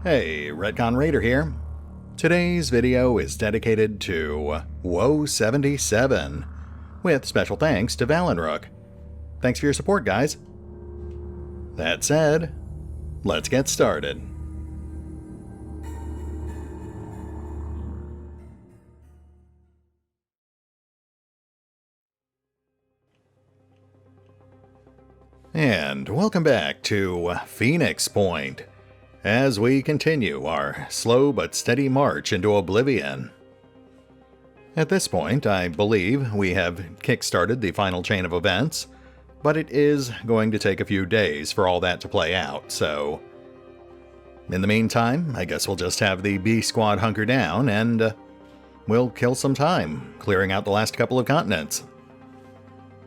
Hey, RetconRaider here. Today's video is dedicated to Woe 77, with special thanks to Valinrook. Thanks for your support, guys. That said, let's get started. And welcome back to Phoenix Point, as we continue our slow but steady march into oblivion. At this point, I believe we have kick-started the final chain of events, but it is going to take a few days for all that to play out, so in the meantime, I guess we'll just have the B Squad hunker down and we'll kill some time clearing out the last couple of continents.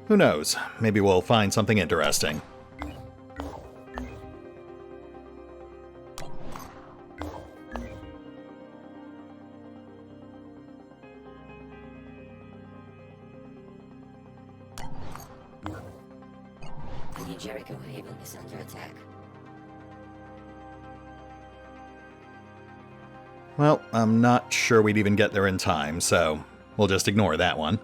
Who knows, maybe we'll find something interesting. Jericho Haven is under attack. Well, I'm not sure we'd even get there in time, so we'll just ignore that one.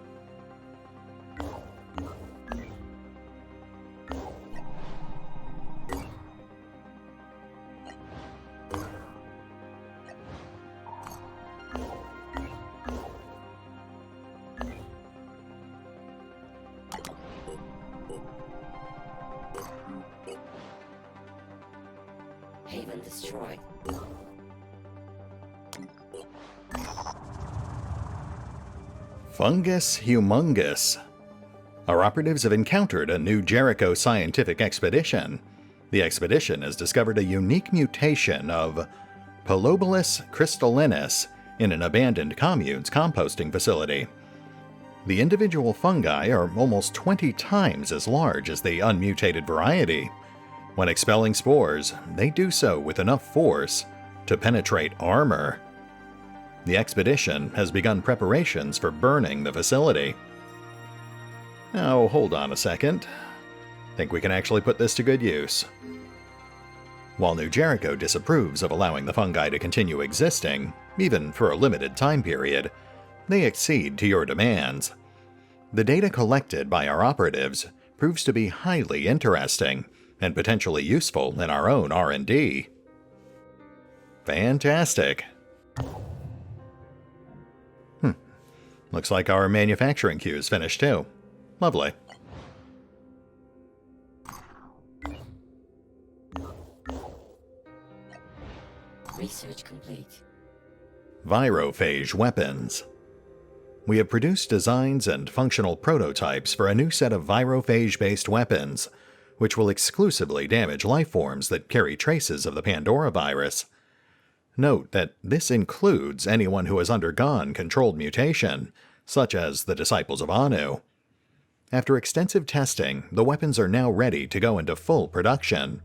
Haven destroyed. Fungus humongous. Our operatives have encountered a new Jericho scientific expedition. The expedition has discovered a unique mutation of Pilobolus crystallinus in an abandoned commune's composting facility. The individual fungi are almost 20 times as large as the unmutated variety. When expelling spores, they do so with enough force to penetrate armor. The expedition has begun preparations for burning the facility. Now, hold on a second. Think we can actually put this to good use. While New Jericho disapproves of allowing the fungi to continue existing, even for a limited time period, they accede to your demands. The data collected by our operatives proves to be highly interesting and potentially useful in our own R&D. Fantastic. Looks like our manufacturing queue is finished too. Lovely. Research complete. Virophage weapons. We have produced designs and functional prototypes for a new set of virophage-based weapons, which will exclusively damage life forms that carry traces of the Pandora virus. Note that this includes anyone who has undergone controlled mutation, such as the Disciples of Anu. After extensive testing, the weapons are now ready to go into full production.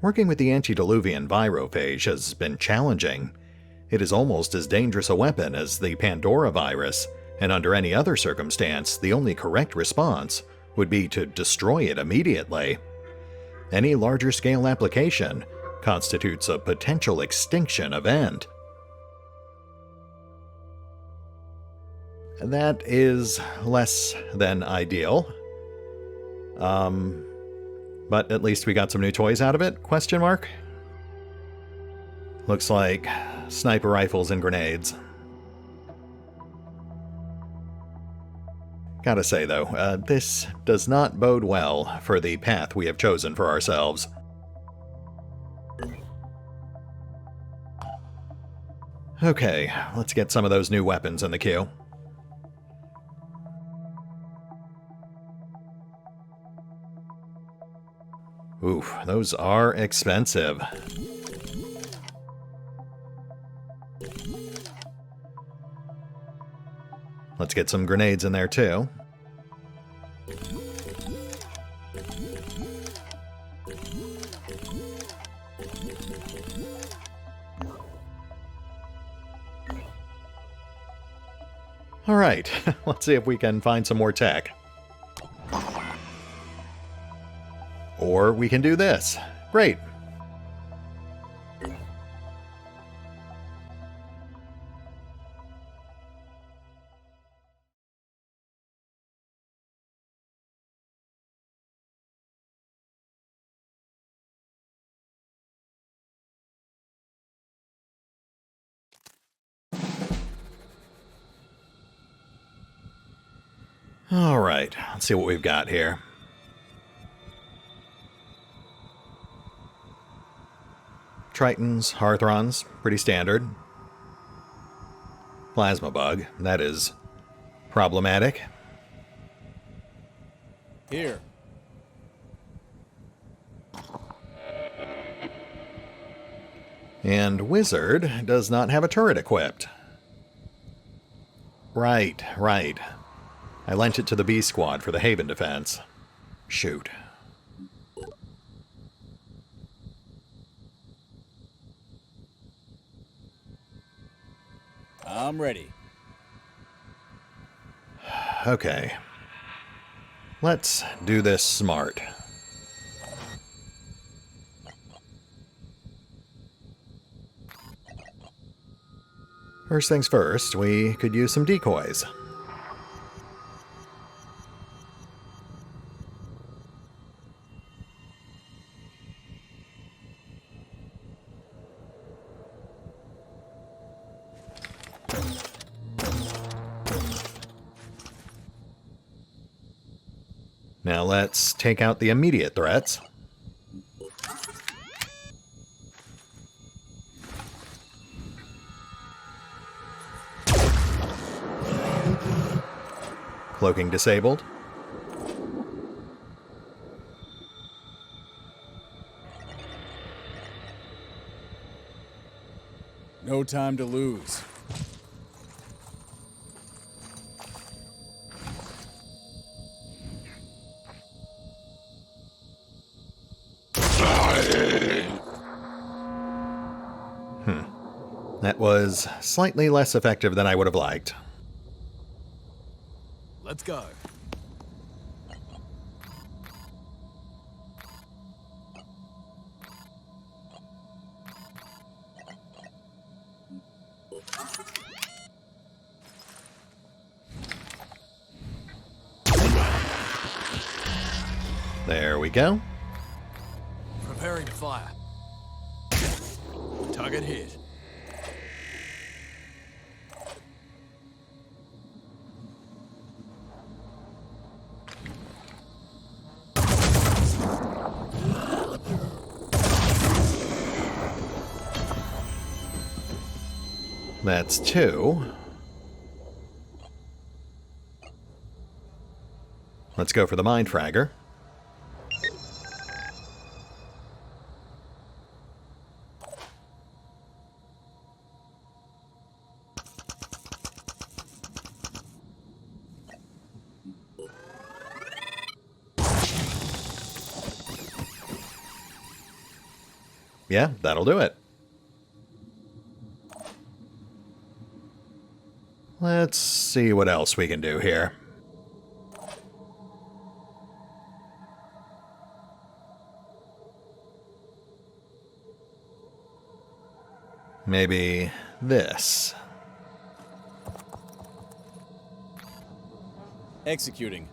Working with the antediluvian virophage has been challenging. It is almost as dangerous a weapon as the Pandora virus, and under any other circumstance, the only correct response would be to destroy it immediately. Any larger-scale application constitutes a potential extinction event. That is less than ideal. But at least we got some new toys out of it, question mark? Looks like sniper rifles and grenades. Gotta say though, this does not bode well for the path we have chosen for ourselves. Okay, let's get some of those new weapons in the queue. Oof, those are expensive. Let's get some grenades in there too. Alright, let's see if we can find some more tech. Or we can do this. Great. Alright, let's see what we've got here. Tritons, Hearthrons, pretty standard. Plasma bug, that is problematic. Here. And Wizard does not have a turret equipped. Right. I lent it to the B squad for the Haven defense. Shoot. I'm ready. Okay. Let's do this smart. First things first, we could use some decoys. Now let's take out the immediate threats. Cloaking disabled. No time to lose. That was slightly less effective than I would have liked. Let's go. There we go. Preparing to fire. Target hit. That's 2. Let's go for the Mind Fragger. Yeah, that'll do it. Let's see what else we can do here. Maybe this. Executing.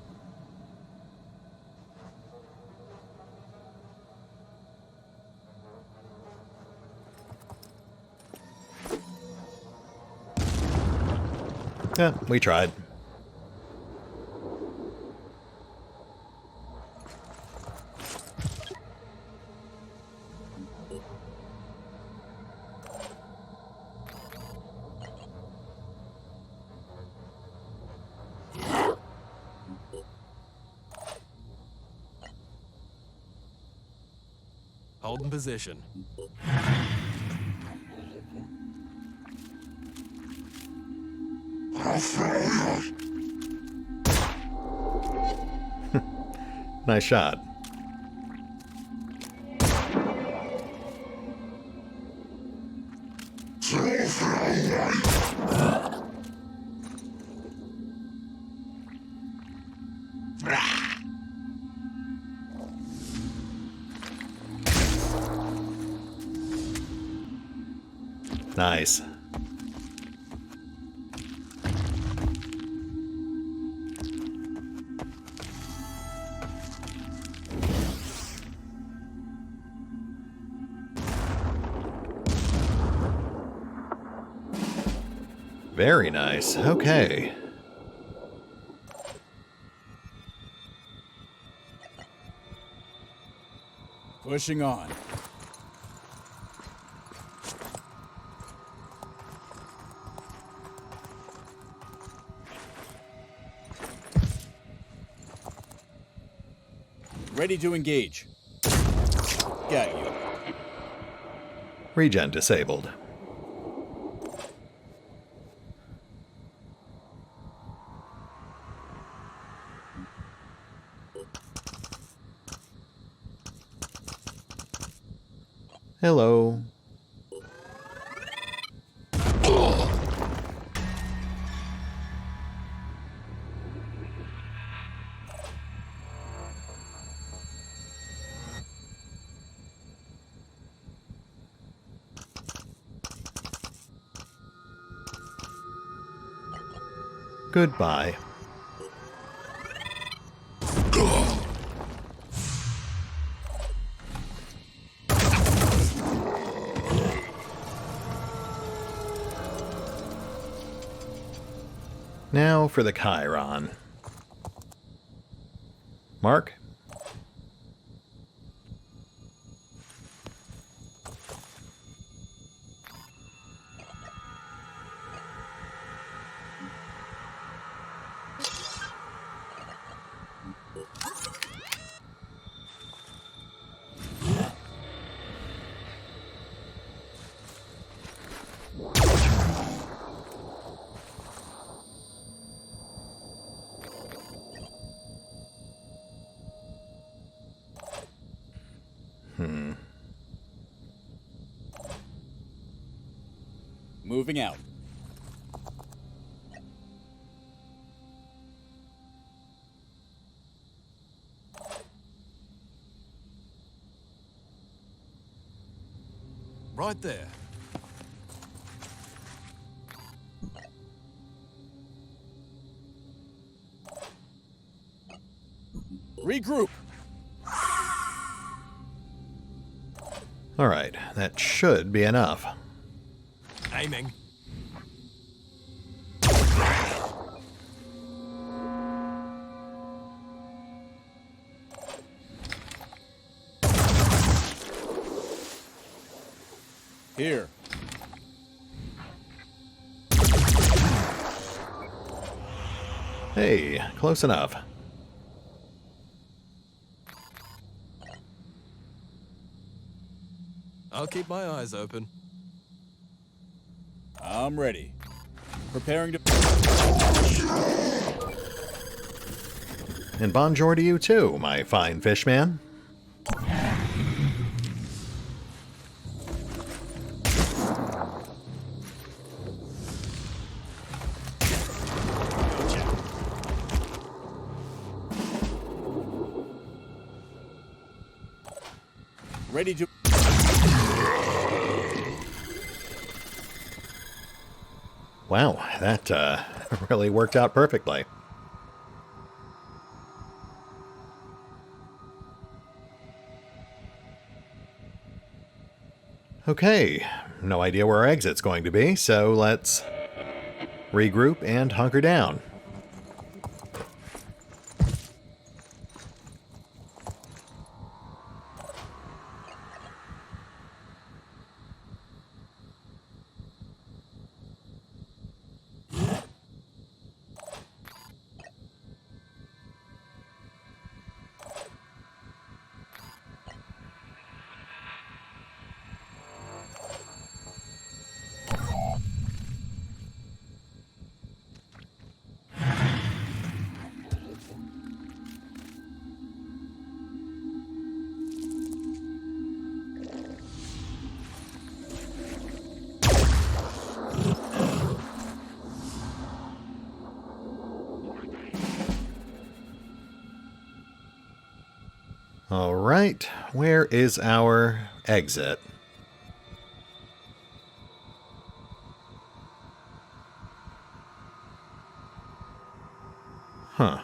Yeah, we tried. Holding position. Nice shot. Nice. Very nice. Okay. Pushing on. Ready to engage. Got you. Regen disabled. Hello. Goodbye. Now for the Chiron. Mark? Moving out. Right there. Regroup. All right, that should be enough. Aiming. Here. Hey, close enough. I'll keep my eyes open. I'm ready. Preparing to... And bonjour to you too, my fine fish man. Ready to... Wow, that really worked out perfectly. Okay, no idea where our exit's going to be, so let's regroup and hunker down. All right, where is our exit? Huh.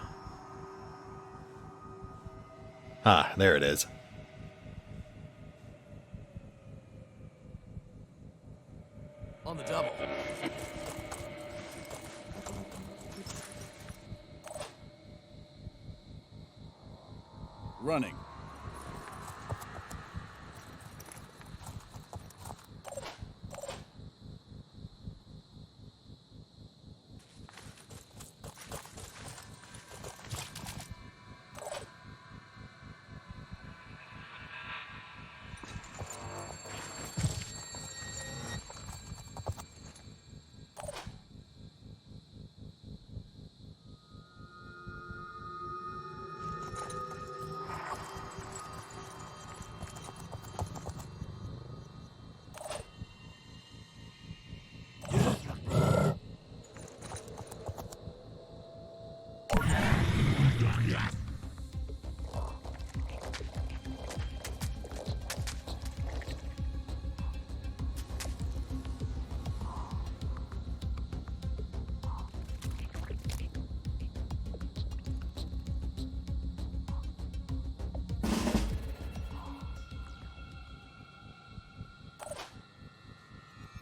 Ah, there it is. On the double. Running.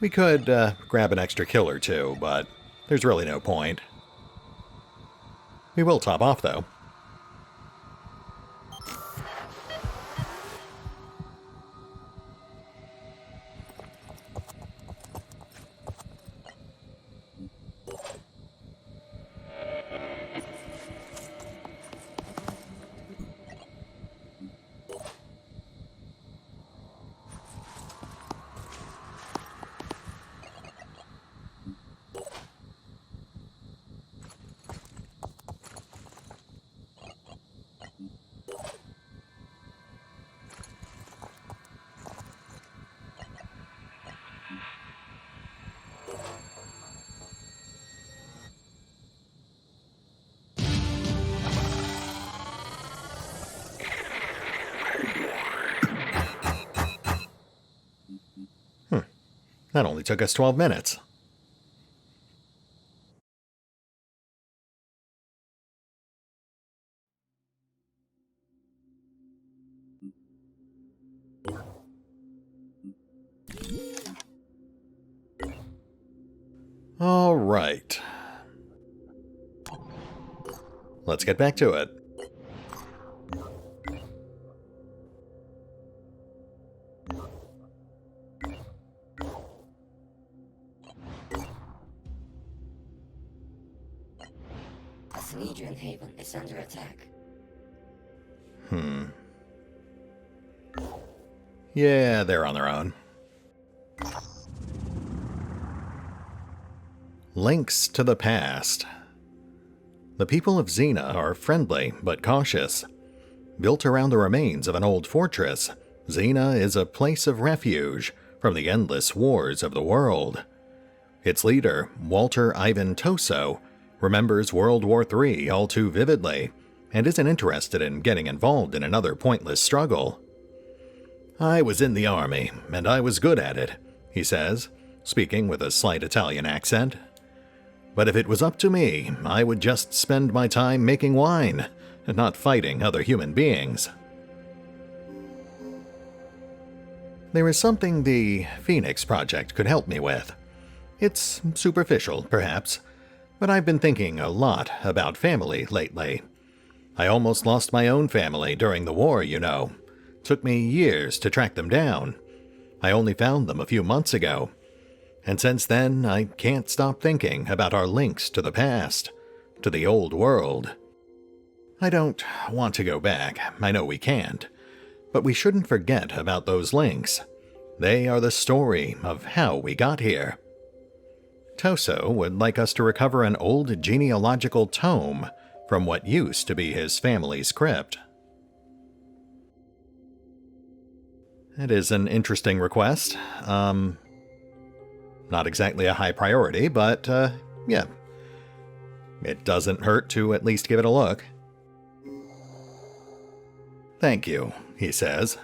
We could grab an extra kill or two, but there's really no point. We will top off, though. That only took us 12 minutes. All right. Let's get back to it. A Sanhedrin haven is under attack. Yeah, they're on their own. Links to the past. The people of Xena are friendly but cautious. Built around the remains of an old fortress, Xena is a place of refuge from the endless wars of the world. Its leader, Walter Ivan Toso, remembers World War III all too vividly and isn't interested in getting involved in another pointless struggle. "I was in the army, and I was good at it," he says, speaking with a slight Italian accent. "But if it was up to me, I would just spend my time making wine, and not fighting other human beings." There is something the Phoenix Project could help me with. It's superficial, perhaps, but I've been thinking a lot about family lately. I almost lost my own family during the war, you know. Took me years to track them down. I only found them a few months ago. And since then, I can't stop thinking about our links to the past, to the old world. I don't want to go back, I know we can't, but we shouldn't forget about those links. They are the story of how we got here. Toso would like us to recover an old genealogical tome from what used to be his family's crypt. It is an interesting request. Not exactly a high priority, but, yeah. It doesn't hurt to at least give it a look. "Thank you," he says.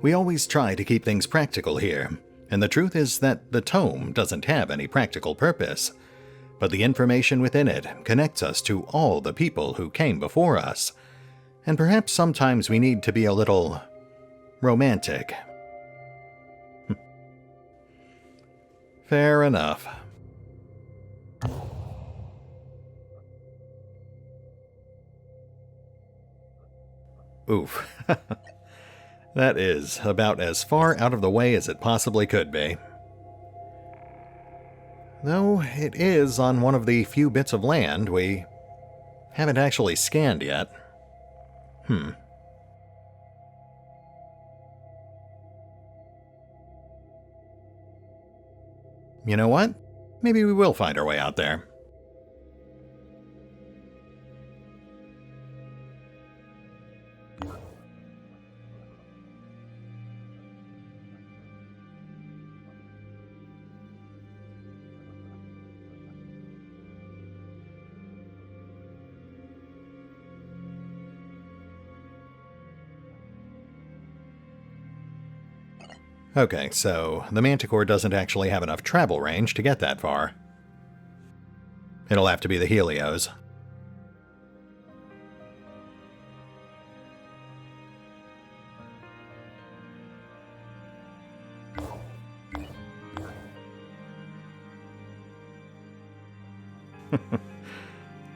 "We always try to keep things practical here, and the truth is that the tome doesn't have any practical purpose. But the information within it connects us to all the people who came before us. And perhaps sometimes we need to be a little romantic." Fair enough. Oof. That is about as far out of the way as it possibly could be. Though it is on one of the few bits of land we haven't actually scanned yet. You know what? Maybe we will find our way out there. Okay, so the Manticore doesn't actually have enough travel range to get that far. It'll have to be the Helios.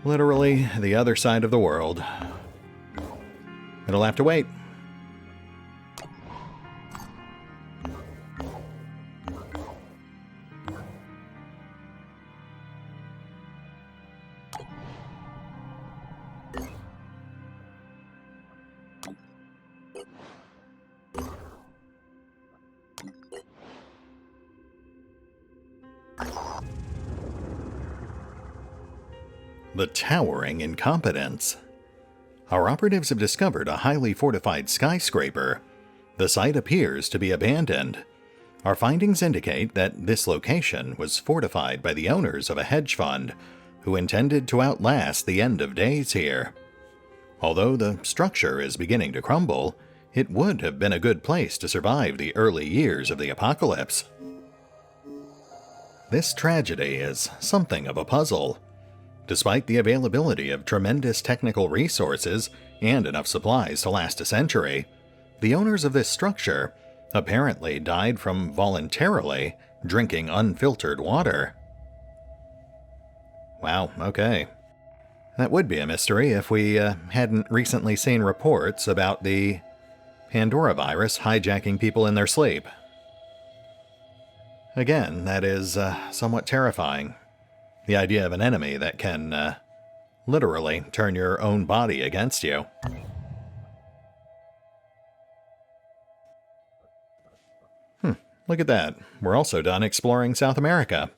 Literally the other side of the world. It'll have to wait. The towering incompetence. Our operatives have discovered a highly fortified skyscraper. The site appears to be abandoned. Our findings indicate that this location was fortified by the owners of a hedge fund who intended to outlast the end of days here. Although the structure is beginning to crumble, it would have been a good place to survive the early years of the apocalypse. This tragedy is something of a puzzle. Despite the availability of tremendous technical resources and enough supplies to last a century, the owners of this structure apparently died from voluntarily drinking unfiltered water. Wow, okay. That would be a mystery if we hadn't recently seen reports about the Pandora virus hijacking people in their sleep. Again, that is somewhat terrifying. The idea of an enemy that can literally turn your own body against you. Look at that. We're also done exploring South America.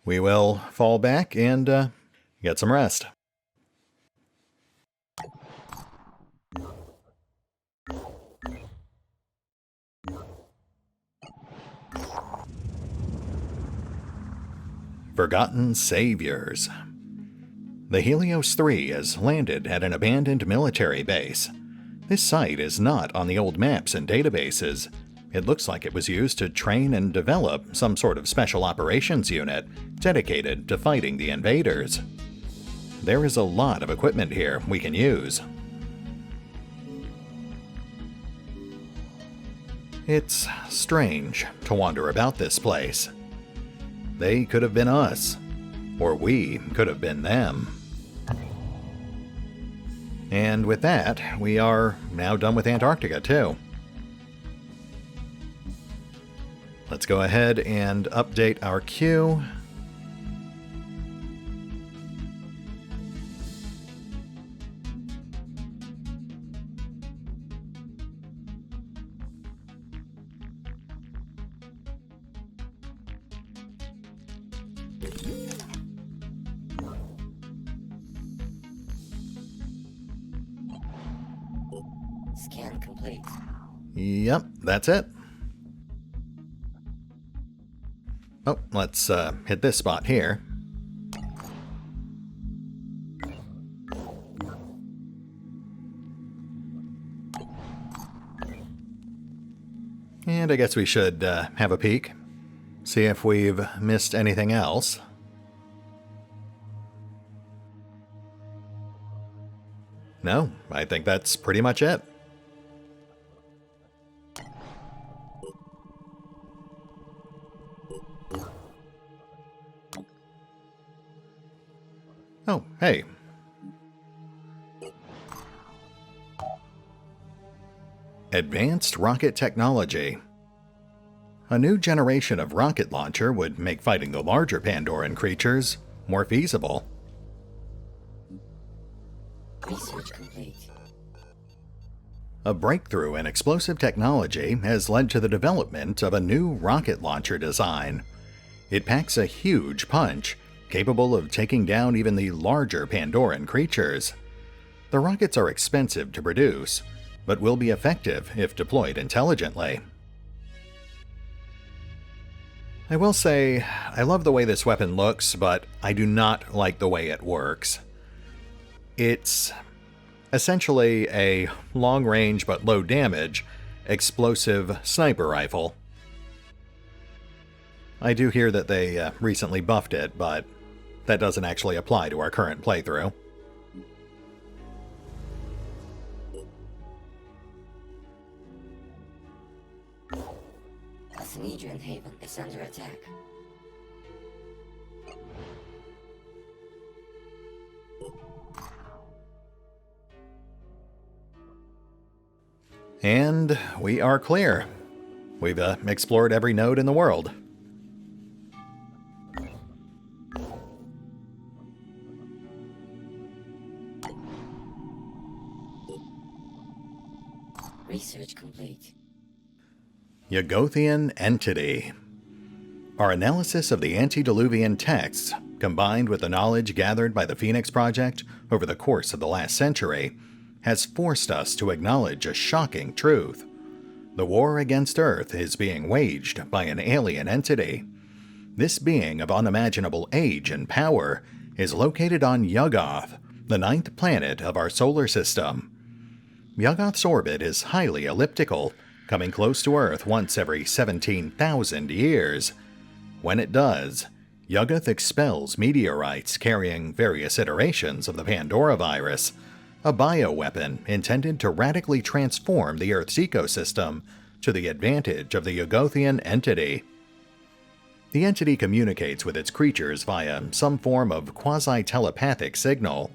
We will fall back and get some rest. Forgotten Saviors. The Helios 3 has landed at an abandoned military base. This site is not on the old maps and databases. It looks like it was used to train and develop some sort of special operations unit dedicated to fighting the invaders. There is a lot of equipment here we can use. It's strange to wander about this place. They could have been us, or we could have been them. And with that, we are now done with Antarctica too. Let's go ahead and update our queue. Scan complete. Yep, that's it. Oh, let's hit this spot here. And I guess we should have a peek. See if we've missed anything else. No, I think that's pretty much it. Oh, hey. Advanced rocket technology. A new generation of rocket launcher would make fighting the larger Pandoran creatures more feasible. Research complete. A breakthrough in explosive technology has led to the development of a new rocket launcher design. It packs a huge punch, capable of taking down even the larger Pandoran creatures. The rockets are expensive to produce, but will be effective if deployed intelligently. I will say, I love the way this weapon looks, but I do not like the way it works. It's essentially a long-range but low-damage explosive sniper rifle. I do hear that they recently buffed it, but that doesn't actually apply to our current playthrough. Anerdinwarpaint is under attack. And we are clear. We've explored every node in the world. Research complete. Yugothian Entity. Our analysis of the antediluvian texts, combined with the knowledge gathered by the Phoenix Project over the course of the last century, has forced us to acknowledge a shocking truth. The war against Earth is being waged by an alien entity. This being of unimaginable age and power is located on Yuggoth, the 9th planet of our solar system. Yuggoth's orbit is highly elliptical, coming close to Earth once every 17,000 years. When it does, Yuggoth expels meteorites carrying various iterations of the Pandora virus, a bioweapon intended to radically transform the Earth's ecosystem to the advantage of the Yugothian entity. The entity communicates with its creatures via some form of quasi-telepathic signal.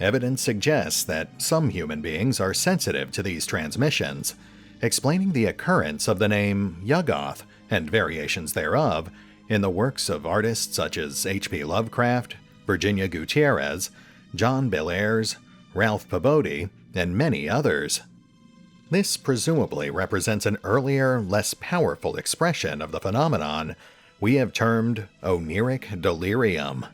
Evidence suggests that some human beings are sensitive to these transmissions, explaining the occurrence of the name Yuggoth and variations thereof in the works of artists such as H.P. Lovecraft, Virginia Gutierrez, John Bellairs, Ralph Pabodie, and many others. This presumably represents an earlier, less powerful expression of the phenomenon we have termed oniric delirium.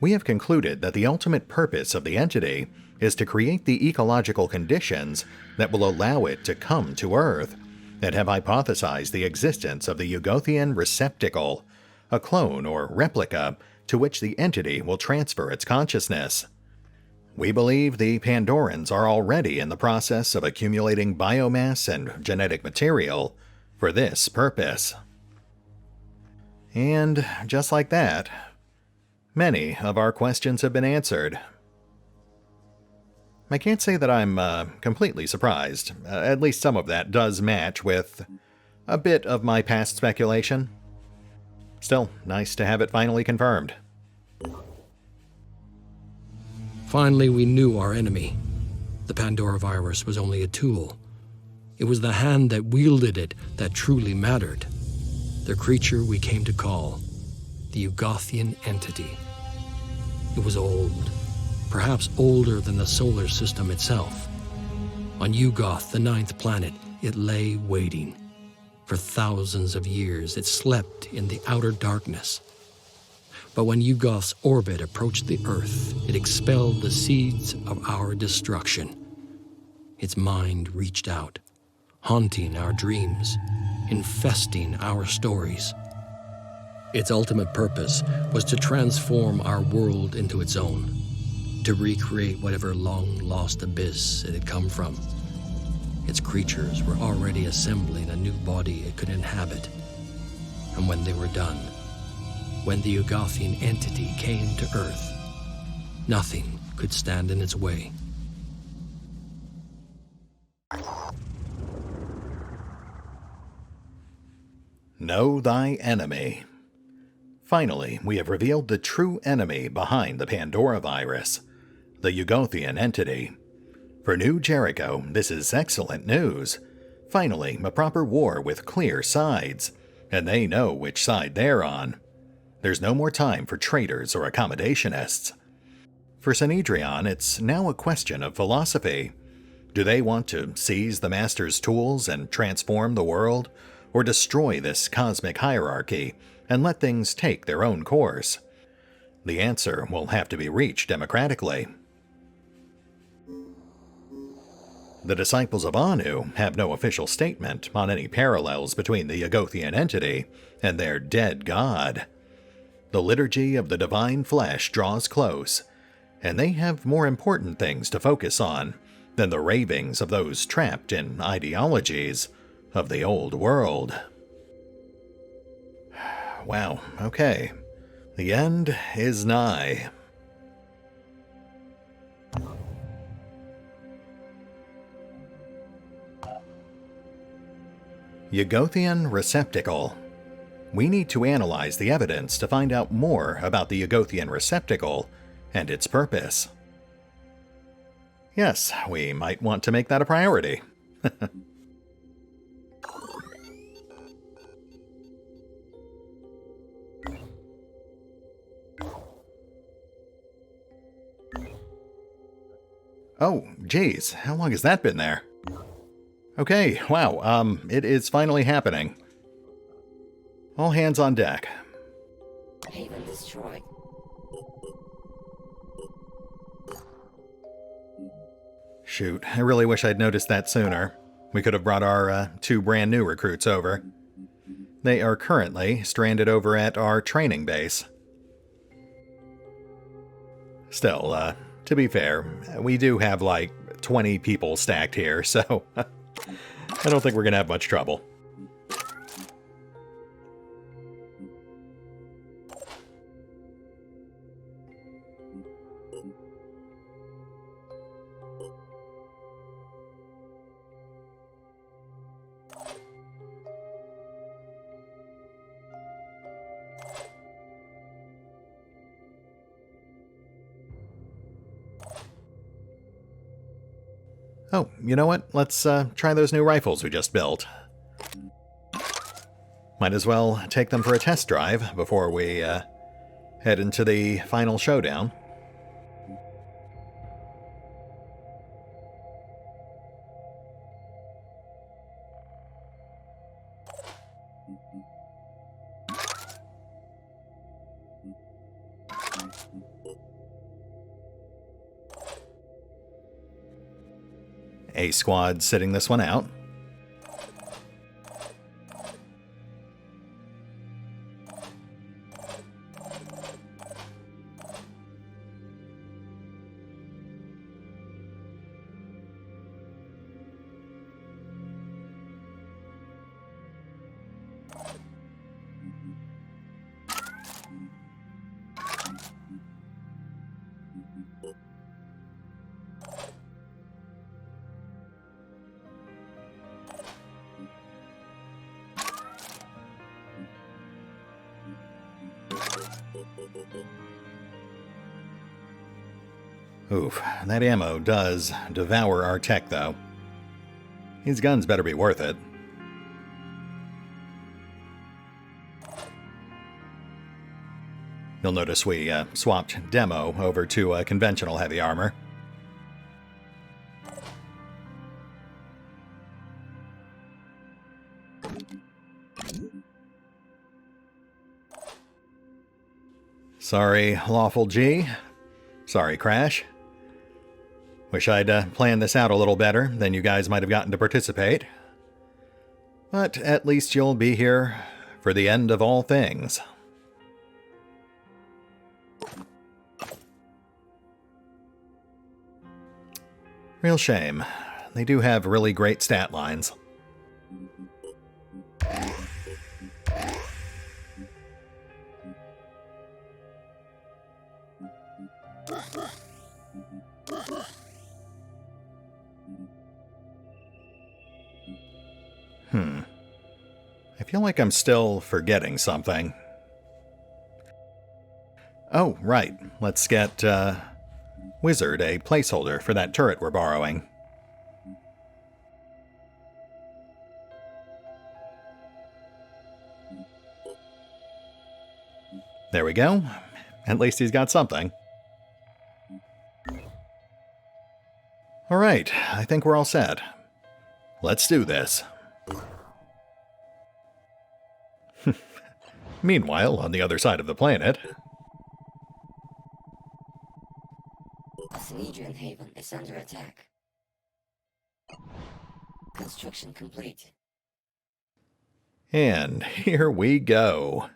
We have concluded that the ultimate purpose of the entity is to create the ecological conditions that will allow it to come to Earth, and have hypothesized the existence of the Yugothian receptacle, a clone or replica to which the entity will transfer its consciousness. We believe the Pandorans are already in the process of accumulating biomass and genetic material for this purpose. And just like that, many of our questions have been answered. I can't say that I'm completely surprised. At least some of that does match with a bit of my past speculation. Still, nice to have it finally confirmed. Finally, we knew our enemy. The Pandora virus was only a tool. It was the hand that wielded it that truly mattered. The creature we came to call the Yugothian entity. It was old, perhaps older than the solar system itself. On Yuggoth, the 9th planet, it lay waiting. For thousands of years, it slept in the outer darkness. But when Yuggoth's orbit approached the Earth, it expelled the seeds of our destruction. Its mind reached out, haunting our dreams, infesting our stories. Its ultimate purpose was to transform our world into its own, to recreate whatever long-lost abyss it had come from. Its creatures were already assembling a new body it could inhabit. And when they were done, when the Yugothian entity came to Earth, nothing could stand in its way. Know thy enemy. Finally, we have revealed the true enemy behind the Pandora virus, the Yugothian entity. For New Jericho, this is excellent news. Finally, a proper war with clear sides, and they know which side they're on. There's no more time for traitors or accommodationists. For Sanhedrion, it's now a question of philosophy. Do they want to seize the Master's tools and transform the world, or destroy this cosmic hierarchy and let things take their own course? The answer will have to be reached democratically. The disciples of Anu have no official statement on any parallels between the Yugothian entity and their dead god. The liturgy of the divine flesh draws close, and they have more important things to focus on than the ravings of those trapped in ideologies of the old world. Wow, okay. The end is nigh. Yugothian receptacle. We need to analyze the evidence to find out more about the Yugothian receptacle and its purpose. Yes, we might want to make that a priority. Oh, geez, how long has that been there? Okay, wow, it is finally happening. All hands on deck. Haven destroyed. Shoot, I really wish I'd noticed that sooner. We could have brought our 2 brand new recruits over. They are currently stranded over at our training base. Still, to be fair, we do have like 20 people stacked here, so I don't think we're going to have much trouble. Oh, you know what? Let's try those new rifles we just built. Might as well take them for a test drive before we head into the final showdown. A squad sitting this one out. Oof, that ammo does devour our tech, though. These guns better be worth it. You'll notice we swapped demo over to conventional heavy armor. Sorry, Lawful G. Sorry, Crash. Wish I'd planned this out a little better, then you guys might have gotten to participate. But at least you'll be here for the end of all things. Real shame. They do have really great stat lines. I feel like I'm still forgetting something. Oh, right. Let's get Wizard a placeholder for that turret we're borrowing. There we go. At least he's got something. Alright, I think we're all set. Let's do this. Meanwhile, on the other side of the planet... Ascension Haven is under attack. Construction complete. And here we go.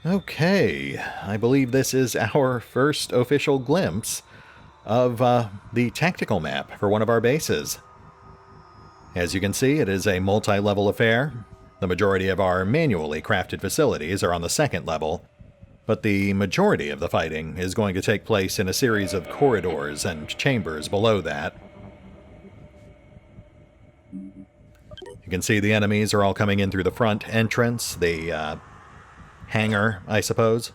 Okay, I believe this is our first official glimpse of the tactical map for one of our bases. As you can see, it is a multi-level affair. The majority of our manually crafted facilities are on the second level, but the majority of the fighting is going to take place in a series of corridors and chambers below that. You can see the enemies are all coming in through the front entrance, the hangar, I suppose.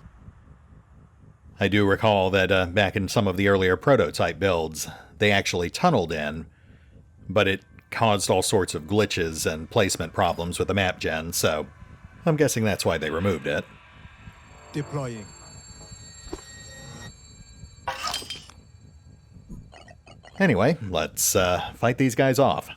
I do recall that back in some of the earlier prototype builds, they actually tunneled in, but it caused all sorts of glitches and placement problems with the map gen, so I'm guessing that's why they removed it. Deploying. Anyway, let's fight these guys off.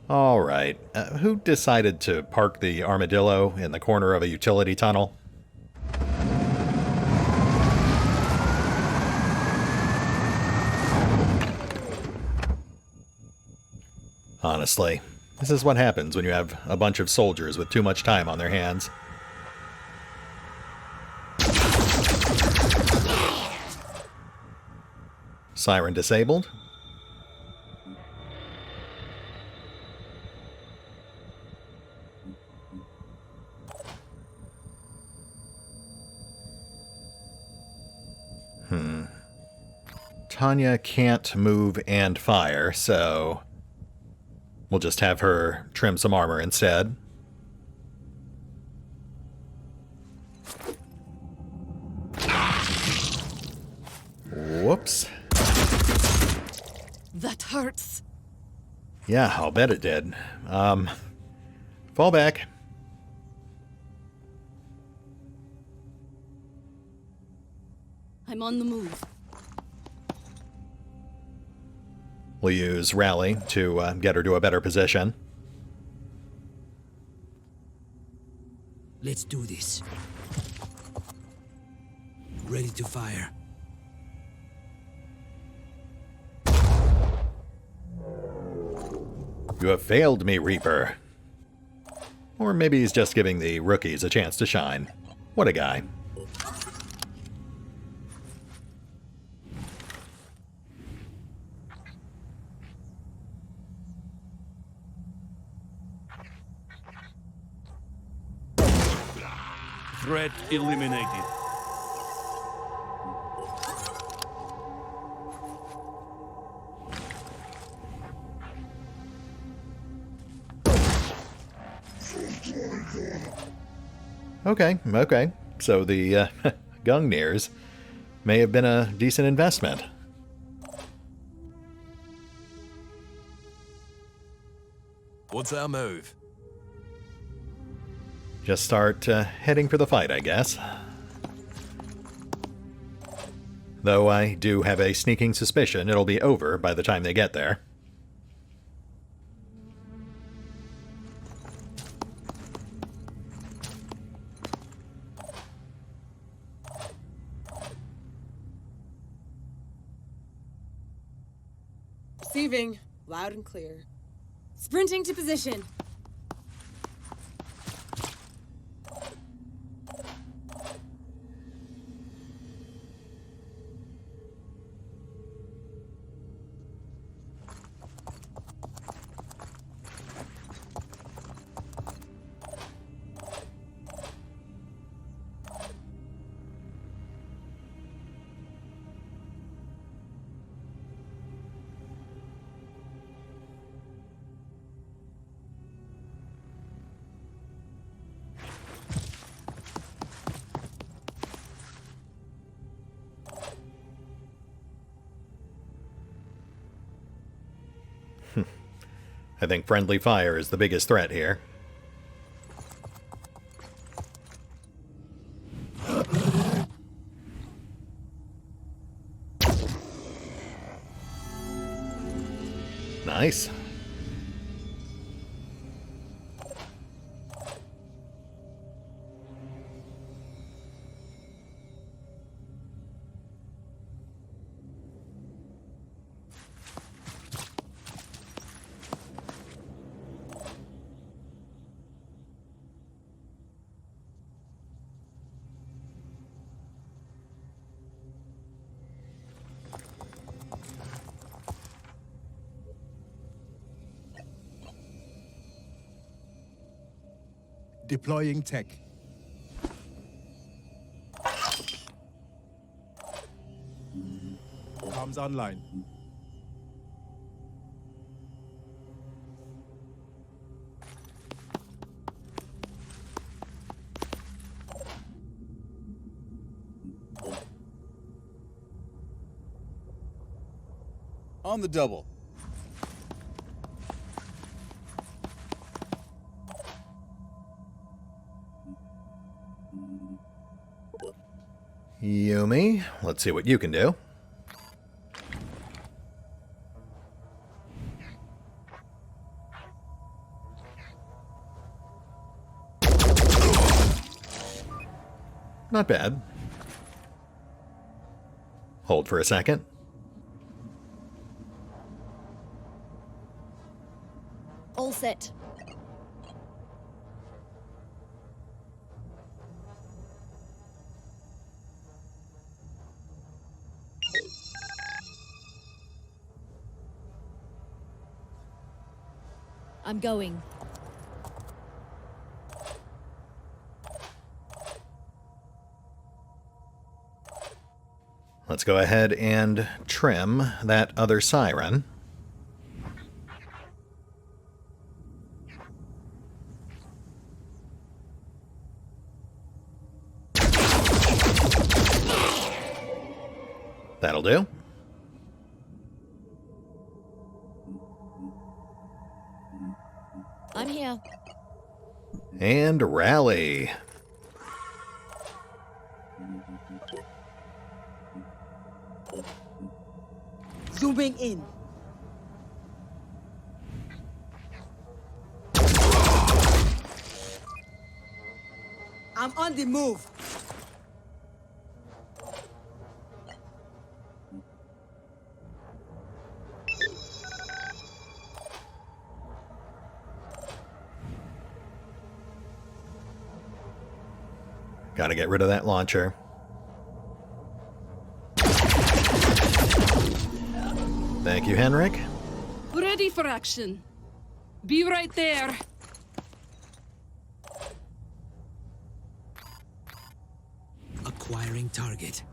Alright, who decided to park the armadillo in the corner of a utility tunnel? Honestly, this is what happens when you have a bunch of soldiers with too much time on their hands. Siren disabled. Tanya can't move and fire, so we'll just have her trim some armor instead. Whoops. That hurts. Yeah, I'll bet it did. Fall back. I'm on the move. We'll use Rally to get her to a better position. Let's do this. Ready to fire. You have failed me, Reaper. Or maybe he's just giving the rookies a chance to shine. What a guy. Threat eliminated. Okay. So the Gungnir's may have been a decent investment. What's our move? Just start heading for the fight, I guess. Though I do have a sneaking suspicion it'll be over by the time they get there. Receiving. Loud and clear. Sprinting to position. I think friendly fire is the biggest threat here. Nice. Deploying tech. Comms online. On the double. Yumi, let's see what you can do. Not bad. Hold for a second. All set. I'm going. Let's go ahead and trim that other siren. That'll do. I'm here. And rally. Zooming in. I'm on the move. Gotta get rid of that launcher. Thank you, Henrik. Ready for action. Be right there. Acquiring target.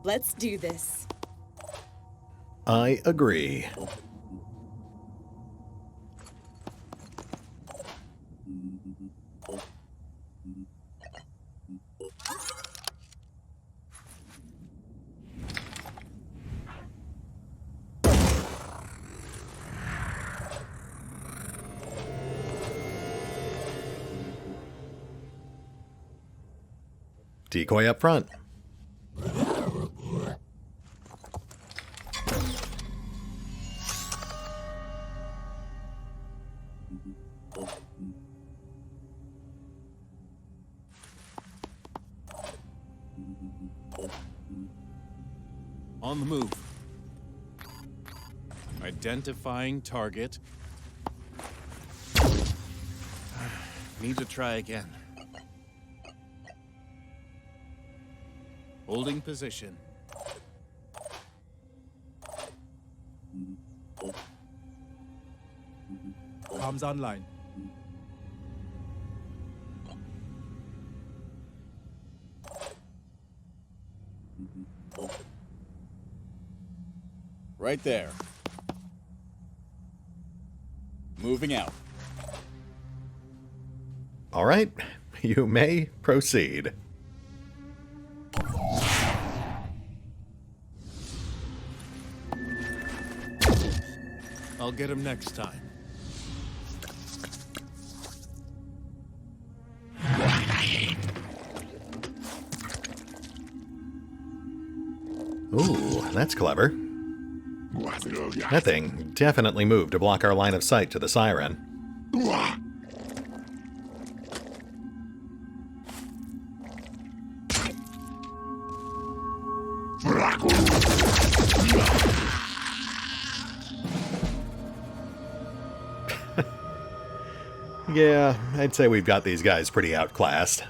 Let's do this. I agree. Decoy up front. On the move. Identifying target. Need to try again. Holding position. Comms online. Right there. Moving out. All right, you may proceed. I'll get him next time. Ooh, that's clever. That thing definitely moved to block our line of sight to the siren. Yeah, I'd say we've got these guys pretty outclassed.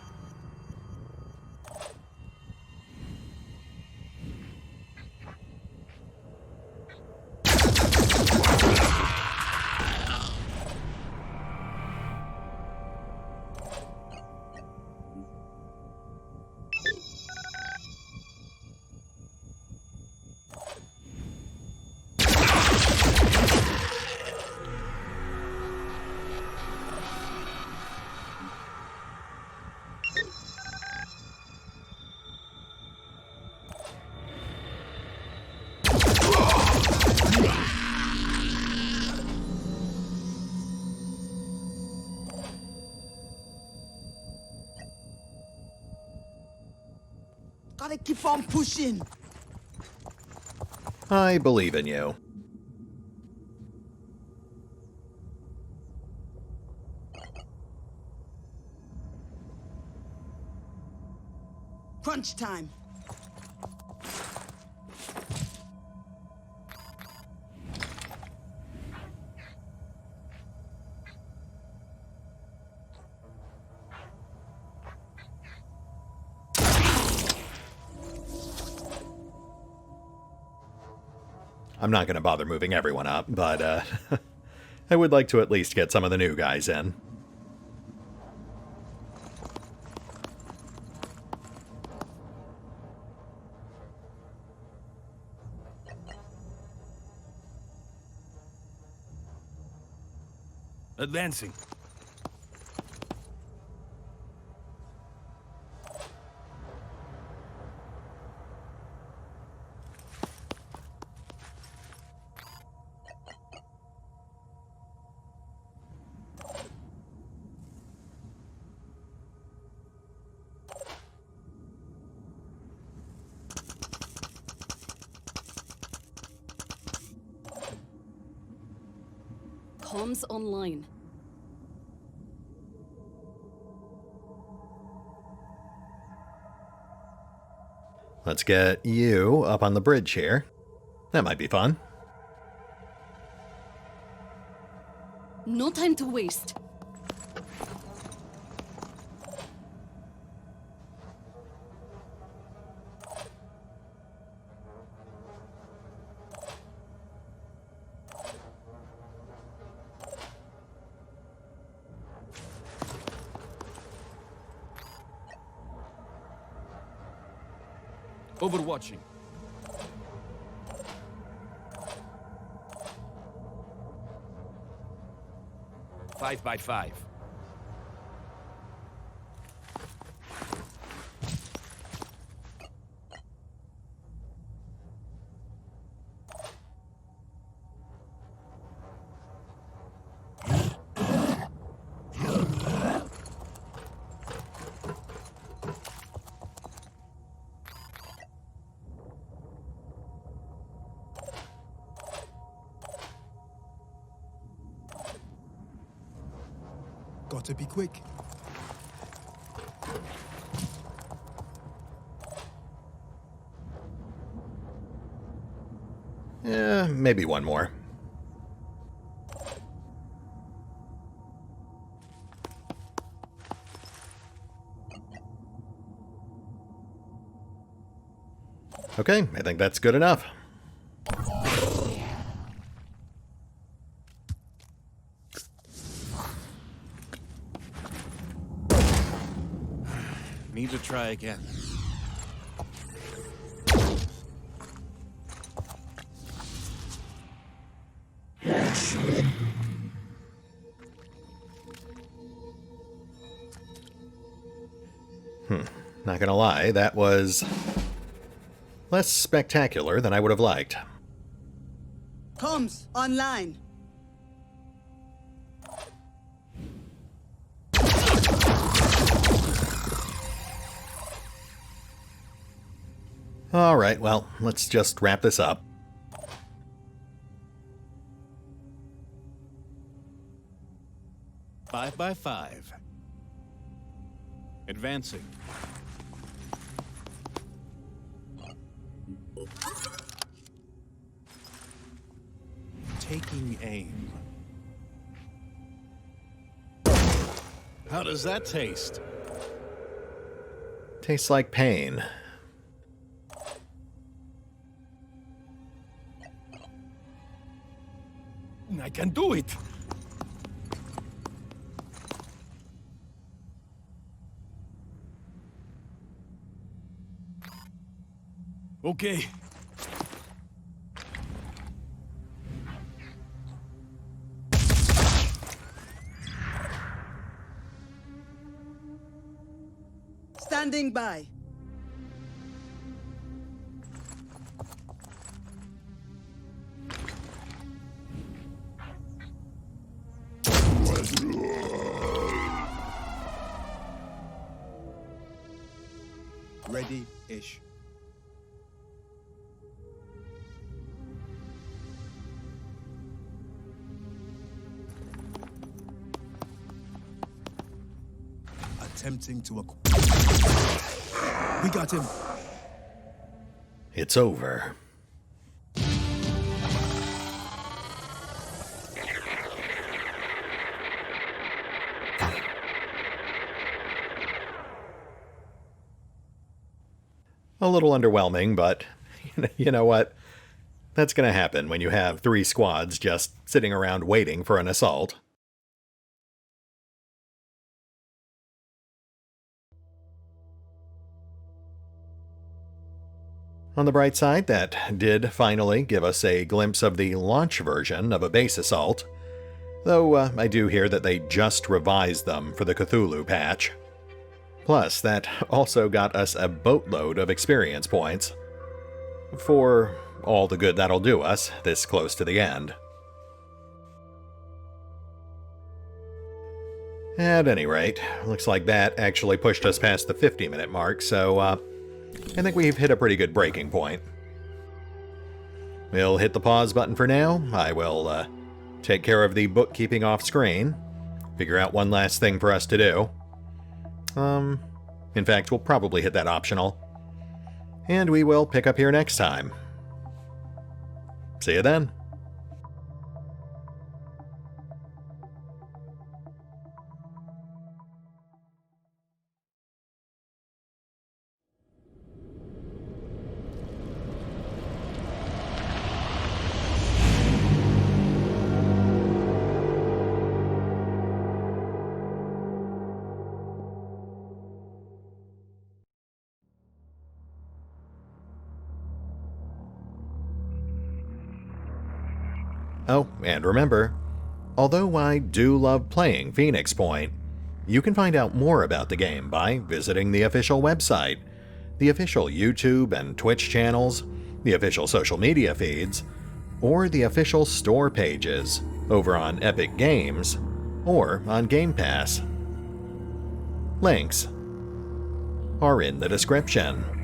Gotta keep on pushing. I believe in you. Crunch time. I'm not going to bother moving everyone up, but I would like to at least get some of the new guys in. Advancing. Comms online. Let's get you up on the bridge here. That might be fun. No time to waste. Overwatching. Five by 5. Gotta be quick. Yeah, maybe one more. Okay, I think that's good enough. Need to try again. Not gonna lie, that was less spectacular than I would have liked. Comms online. Alright, well, let's just wrap this up. Five by 5. Advancing. Taking aim. How does that taste? Tastes like pain. I can do it. Okay. Standing by. Ready-ish. Attempting to We got him. It's over. A little underwhelming, but you know what? That's going to happen when you have 3 squads just sitting around waiting for an assault. On the bright side, that did finally give us a glimpse of the launch version of a base assault, though I do hear that they just revised them for the Cthulhu patch. Plus, that also got us a boatload of experience points, for all the good that'll do us this close to the end. At any rate, looks like that actually pushed us past the 50-minute mark, so I think we've hit a pretty good breaking point. We'll hit the pause button for now. I will take care of the bookkeeping off screen, figure out one last thing for us to do. In fact, we'll probably hit that optional. And we will pick up here next time. See you then. Oh, and remember, although I do love playing Phoenix Point, you can find out more about the game by visiting the official website, the official YouTube and Twitch channels, the official social media feeds, or the official store pages over on Epic Games or on Game Pass. Links are in the description.